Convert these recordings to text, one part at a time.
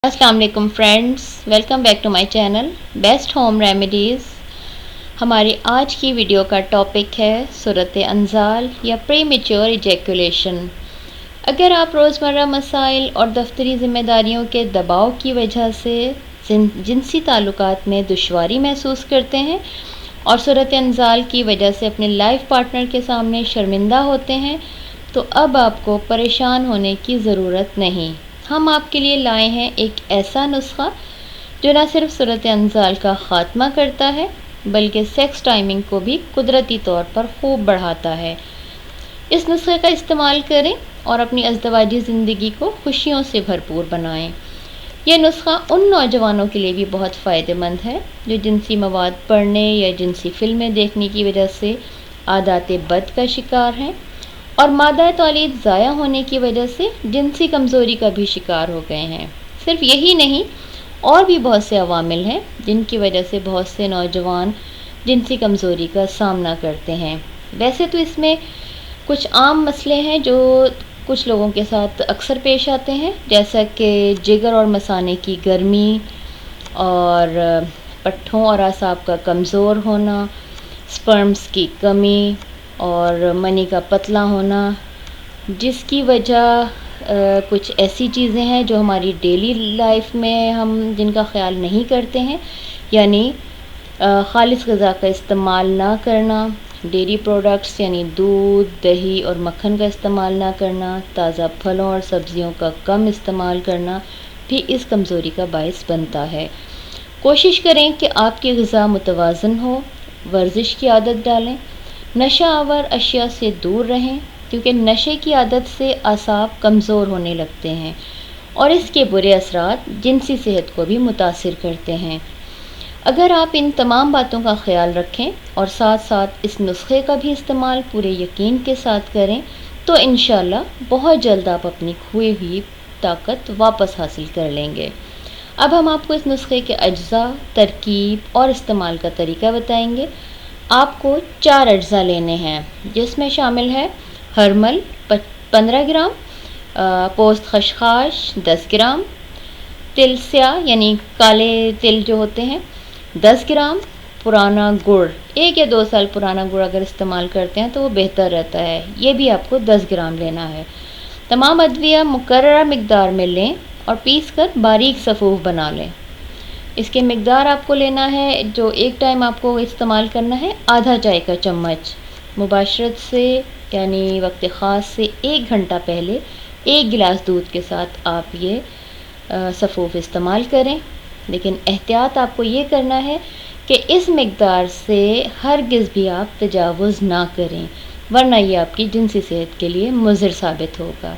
अस्सलाम वालेकुम friends, welcome back to my channel best home remedies. हमारी आज की वीडियो का टॉपिक है सूरत अंजाल या प्रीमेच्योर इजैकुलेशन। अगर आप रोज़मर्रा मसाइल और दफ्तरी ज़िम्मेदारियों के दबाव की वजह से जिनसी ताल्लुकात में दुश्वारी महसूस करते हैं और सूरत अंजाल की वजह से अपने लाइफ पार्टनर के सामने शर्मिंदा होते हैं, तो अब आपको परेशान होने की ज़रूरत नहीं। हम आपके लिए लाए हैं एक ऐसा नुस्खा जो न सिर्फ सूरत अंजाल का ख़ात्मा करता है बल्कि सेक्स टाइमिंग को भी कुदरती तौर पर खूब बढ़ाता है। इस नुस्खे का इस्तेमाल करें और अपनी अज़दवाजी ज़िंदगी को खुशियों से भरपूर बनाएं। यह नुस्खा उन नौजवानों के लिए भी बहुत फ़ायदेमंद है जो जिनसी मवाद पढ़ने या जिनसी फ़िल्में देखने की वजह से आदात बद का शिकार हैं और मादा तौलीद ज़ाया होने की वजह से जिनसी कमज़ोरी का भी शिकार हो गए हैं। सिर्फ यही नहीं, और भी बहुत से अवामिल हैं जिनकी वजह से बहुत से नौजवान जिनसी कमज़ोरी का सामना करते हैं। वैसे तो इसमें कुछ आम मसले हैं जो कुछ लोगों के साथ अक्सर पेश आते हैं, जैसा कि जिगर और मसाने की गर्मी और पट्ठों और असाब का कमज़ोर होना, स्पर्म्स की कमी और मनी का पतला होना, जिसकी वजह कुछ ऐसी चीज़ें हैं जो हमारी डेली लाइफ में हम जिनका ख्याल नहीं करते हैं, यानी ख़ालिस ग़िज़ा का इस्तेमाल ना करना, डेयरी प्रोडक्ट्स यानी दूध, दही और मक्खन का इस्तेमाल ना करना, ताज़ा फलों और सब्ज़ियों का कम इस्तेमाल करना भी इस कमज़ोरी का बायस बनता है। कोशिश करें कि आपकी ग़िज़ा मुतवाज़न हो, वर्जिश की आदत डालें, नशा आवर अशिया से दूर रहें क्योंकि नशे की आदत से असाब कमज़ोर होने लगते हैं और इसके बुरे असरात जिनसी सेहत को भी मुतासिर करते हैं। अगर आप इन तमाम बातों का ख्याल रखें और साथ साथ इस नुस्खे का भी इस्तेमाल पूरे यकीन के साथ करें तो इंशाअल्लाह बहुत जल्द आप अपनी खोई हुई ताकत वापस हासिल कर लेंगे। अब हम आपको इस नुस्खे के अज्जा, तरकीब और इस्तेमाल का तरीका बताएंगे। आपको 4 अज्जा लेने हैं जिसमें शामिल है हरमल 15 ग्राम, पोस्त खशखाश 10 ग्राम, तिल स्याह यानी काले तिल जो होते हैं 10 ग्राम, पुराना गुड़ 1 या 2 साल पुराना गुड़ अगर इस्तेमाल करते हैं तो वो बेहतर रहता है, ये भी आपको 10 ग्राम लेना है। तमाम अद्विया मुकर्ररा मिकदार में लें और पीस कर बारीक सफ़ूफ बना लें। इसके मिकदार आपको लेना है, जो एक टाइम आपको इस्तेमाल करना है, आधा चाय का चम्मच। मुबाशरत से यानी वक्त ख़ास से 1 घंटा पहले 1 गिलास दूध के साथ आप ये सफ़ूफ इस्तेमाल करें, लेकिन एहतियात आपको ये करना है कि इस मिकदार से हरगिज़ भी आप तजावुज़ ना करें, वरना ये आपकी जिनसी सेहत के लिए मुज़िर साबित होगा।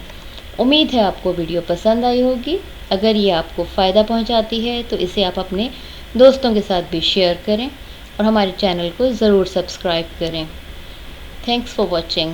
उम्मीद है आपको वीडियो पसंद आई होगी। अगर ये आपको फ़ायदा पहुंचाती है तो इसे आप अपने दोस्तों के साथ भी शेयर करें और हमारे चैनल को ज़रूर सब्सक्राइब करें। Thanks for watching.